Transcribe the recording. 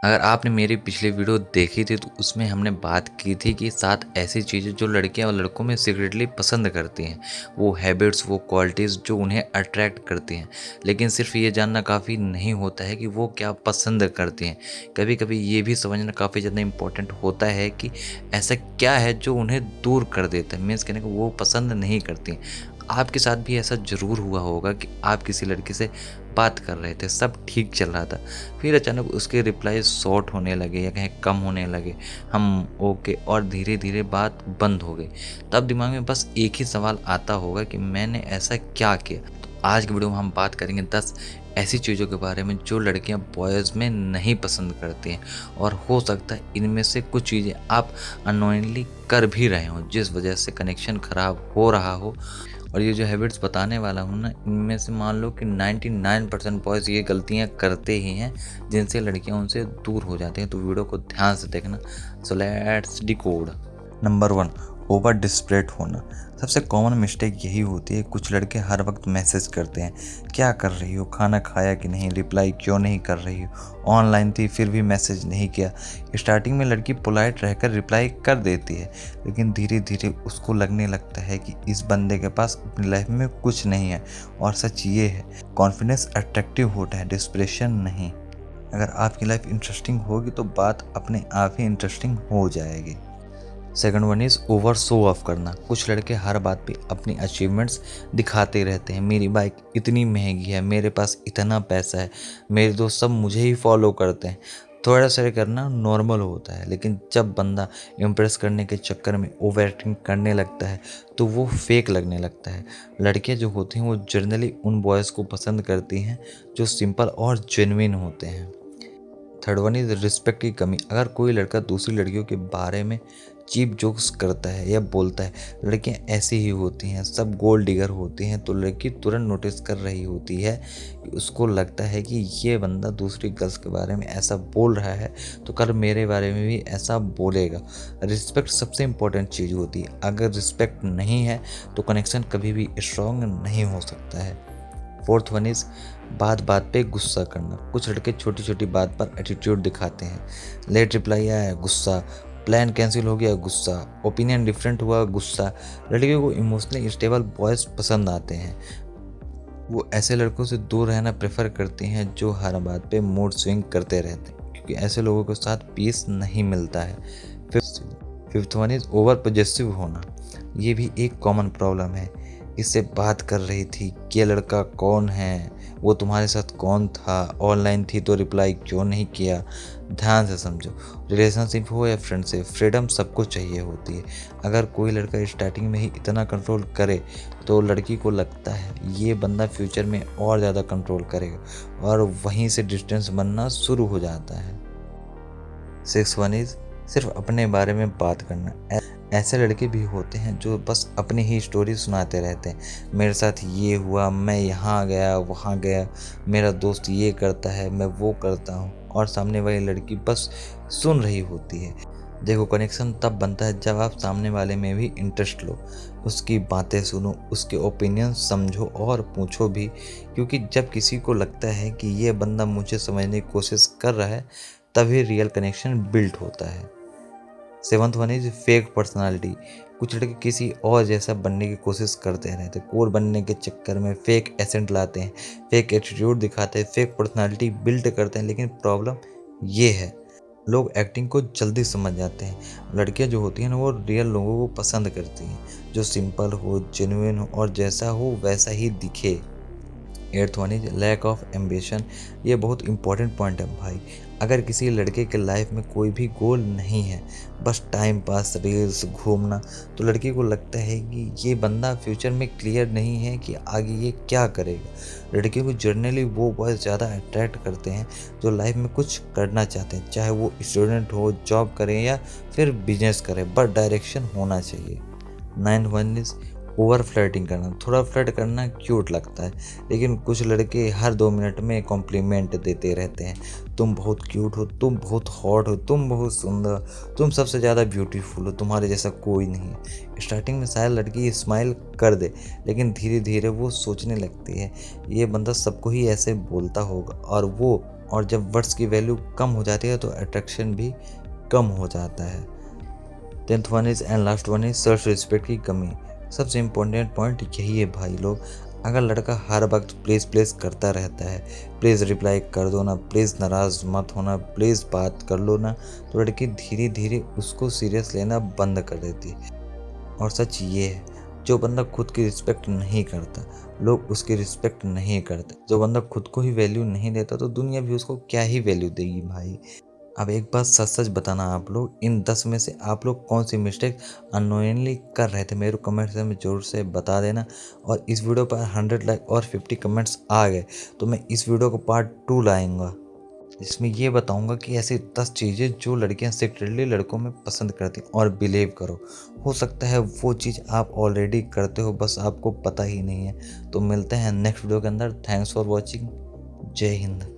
अगर आपने मेरी पिछली वीडियो देखी थी तो उसमें हमने बात की थी कि 7 ऐसी चीज़ें जो लड़कियां और लड़कों में सीक्रेटली पसंद करती हैं। वो हैबिट्स, वो क्वालिटीज़ जो उन्हें अट्रैक्ट करती हैं। लेकिन सिर्फ ये जानना काफ़ी नहीं होता है कि वो क्या पसंद करती हैं। कभी कभी ये भी समझना काफ़ी ज़्यादा इम्पोर्टेंट होता है कि ऐसा क्या है जो उन्हें दूर कर देता है। मीन्स कहने को वो पसंद नहीं करती। आपके साथ भी ऐसा ज़रूर हुआ होगा कि आप किसी लड़की से बात कर रहे थे, सब ठीक चल रहा था, फिर अचानक उसके रिप्लाई शॉर्ट होने लगे या कहीं कम होने लगे, हम ओके, और धीरे धीरे बात बंद हो गई। तब दिमाग में बस एक ही सवाल आता होगा कि मैंने ऐसा क्या किया। तो आज की वीडियो में हम बात करेंगे 10 ऐसी चीज़ों के बारे में जो लड़कियां बॉयज़ में नहीं पसंद करती हैं, और हो सकता है इनमें से कुछ चीज़ें आप अननोइंगली कर भी रहे हो जिस वजह से कनेक्शन ख़राब हो रहा हो। और ये जो हैबिट्स बताने वाला हूँ ना, इनमें से मान लो कि 99% बॉयज़ ये गलतियाँ करते ही हैं जिनसे लड़कियाँ उनसे दूर हो जाती हैं। तो वीडियो को ध्यान से देखना। So let's decode. Number 1, over desperate होना। सबसे कॉमन मिस्टेक यही होती है। कुछ लड़के हर वक्त मैसेज करते हैं, क्या कर रही हो, खाना खाया कि नहीं, रिप्लाई क्यों नहीं कर रही हो, ऑनलाइन थी फिर भी मैसेज नहीं किया। स्टार्टिंग में लड़की पोलाइट रहकर रिप्लाई कर देती है, लेकिन धीरे धीरे उसको लगने लगता है कि इस बंदे के पास अपनी लाइफ में कुछ नहीं है। और सच ये है, कॉन्फिडेंस अट्रैक्टिव होता है, डिस्प्रेशन नहीं। अगर आपकी लाइफ इंटरेस्टिंग होगी तो बात अपने आप ही इंटरेस्टिंग हो जाएगी। Second one is over show off करना। कुछ लड़के हर बात पे अपनी अचीवमेंट्स दिखाते रहते हैं। मेरी बाइक इतनी महंगी है, मेरे पास इतना पैसा है, मेरे दोस्त सब मुझे ही फॉलो करते हैं। थोड़ा सा करना नॉर्मल होता है, लेकिन जब बंदा इम्प्रेस करने के चक्कर में ओवर एक्टिंग करने लगता है तो वो फेक लगने लगता है। लड़कियां जो होती हैं वो जनरली उन बॉयज़ को पसंद करती हैं जो सिंपल और जेन्युइन होते हैं। थर्ड वन इज रिस्पेक्ट की कमी। अगर कोई लड़का दूसरी लड़कियों के बारे में चीप जोक्स करता है या बोलता है, लड़कियां ऐसी ही होती हैं, सब गोल्ड डिगर होती हैं, तो लड़की तुरंत नोटिस कर रही होती है कि उसको लगता है कि ये बंदा दूसरी गर्ल्स के बारे में ऐसा बोल रहा है तो कल मेरे बारे में भी ऐसा बोलेगा। रिस्पेक्ट सबसे इम्पोर्टेंट चीज़ होती है। अगर रिस्पेक्ट नहीं है तो कनेक्शन कभी भी स्ट्रॉन्ग नहीं हो सकता है। फोर्थ वन इज बात बात पे गुस्सा करना। कुछ लड़के छोटी छोटी बात पर एटीट्यूड दिखाते हैं। लेट रिप्लाई आया, गुस्सा, प्लान कैंसिल हो गया, गुस्सा, ओपिनियन डिफरेंट हुआ, गुस्सा। लड़कियों को इमोशनली स्टेबल बॉयज़ पसंद आते हैं। वो ऐसे लड़कों से दूर रहना प्रेफर करती हैं जो हर बात पे मूड स्विंग करते रहते हैं, क्योंकि ऐसे लोगों के साथ पीस नहीं मिलता है। Fifth one is over possessive होना। ये भी एक कॉमन प्रॉब्लम है। इससे बात कर रही थी, ये लड़का कौन है, वो तुम्हारे साथ कौन था, ऑनलाइन थी तो रिप्लाई क्यों नहीं किया। ध्यान से समझो, रिलेशनशिप हो या फ्रेंडशिप, फ्रीडम सबको चाहिए होती है। अगर कोई लड़का स्टार्टिंग में ही इतना कंट्रोल करे तो लड़की को लगता है ये बंदा फ्यूचर में और ज़्यादा कंट्रोल करेगा, और वहीं से डिस्टेंस बनना शुरू हो जाता है। सिक्स वन इज सिर्फ अपने बारे में बात करना। ऐसे लड़के भी होते हैं जो बस अपनी ही स्टोरी सुनाते रहते हैं। मेरे साथ ये हुआ, मैं यहाँ गया वहाँ गया, मेरा दोस्त ये करता है, मैं वो करता हूँ, और सामने वाली लड़की बस सुन रही होती है। देखो, कनेक्शन तब बनता है जब आप सामने वाले में भी इंटरेस्ट लो, उसकी बातें सुनो, उसके ओपिनियन समझो और पूछो भी, क्योंकि जब किसी को लगता है कि ये बंदा मुझे समझने की कोशिश कर रहा है तभी रियल कनेक्शन बिल्ड होता है। Seventh one is fake personality. कुछ लड़के किसी और जैसा बनने की कोशिश करते रहते हैं। कोर बनने के चक्कर में फेक एसेंट लाते हैं, फेक एटीट्यूड दिखाते हैं, फेक पर्सनालिटी बिल्ड करते हैं। लेकिन प्रॉब्लम ये है, लोग एक्टिंग को जल्दी समझ जाते हैं। लड़कियां जो होती हैं ना, वो रियल लोगों को पसंद करती हैं, जो सिंपल हो, जेन्युइन हो और जैसा हो वैसा ही दिखे। Eighth one is lack of ambition. ये बहुत इंपॉर्टेंट पॉइंट है भाई। अगर किसी लड़के के लाइफ में कोई भी गोल नहीं है, बस टाइम पास, रील्स, घूमना, तो लड़की को लगता है कि ये बंदा फ्यूचर में क्लियर नहीं है कि आगे ये क्या करेगा। लड़कियों को जर्नली वो बॉयज़ ज़्यादा अट्रैक्ट करते हैं जो लाइफ में कुछ करना चाहते हैं, चाहे वो स्टूडेंट हो, जॉब करें या फिर बिजनेस करें, बट डायरेक्शन होना चाहिए। Ninth one is over flirting करना। थोड़ा फ्लर्ट करना क्यूट लगता है, लेकिन कुछ लड़के हर 2 मिनट में कॉम्प्लीमेंट देते रहते हैं। तुम बहुत क्यूट हो, तुम बहुत हॉट हो, तुम बहुत सुंदर, तुम सबसे ज़्यादा ब्यूटीफुल हो, तुम्हारे जैसा कोई नहीं है। स्टार्टिंग में शायद लड़की स्माइल कर दे, लेकिन धीरे धीरे वो सोचने लगती है ये बंदा सबको ही ऐसे बोलता होगा और वो और जब वर्ड्स की वैल्यू कम हो जाती है तो अट्रैक्शन भी कम हो जाता है। 10th one is and last one is self respect की कमी। सबसे इम्पोर्टेंट पॉइंट यही है भाई लोग, अगर लड़का हर वक्त प्लीज़ प्लीज़ करता रहता है, प्लीज़ रिप्लाई कर दो ना, प्लीज़ नाराज़ मत होना, प्लीज़ बात कर लो ना, तो लड़की धीरे धीरे उसको सीरियस लेना बंद कर देती है। और सच ये है, जो बंदा खुद की रिस्पेक्ट नहीं करता, लोग उसकी रिस्पेक्ट नहीं करते। जो बंदा खुद को ही वैल्यू नहीं देता तो दुनिया भी उसको क्या ही वैल्यू देगी भाई। अब एक बात सच सच बताना, आप लोग इन 10 में से आप लोग कौन सी मिस्टेक अननोइंगली कर रहे थे, मेरे कमेंट से में ज़रूर से बता देना। और इस वीडियो पर 100 लाइक और 50 कमेंट्स आ गए तो मैं इस वीडियो को पार्ट 2 लाऊंगा, जिसमें ये बताऊंगा कि ऐसी 10 चीज़ें जो लड़कियां सीक्रेटली लड़कों में पसंद करती हैं। और बिलीव करो, हो सकता है वो चीज़ आप ऑलरेडी करते हो, बस आपको पता ही नहीं है। तो मिलते हैं नेक्स्ट वीडियो के अंदर। Thanks for watching. जय हिंद।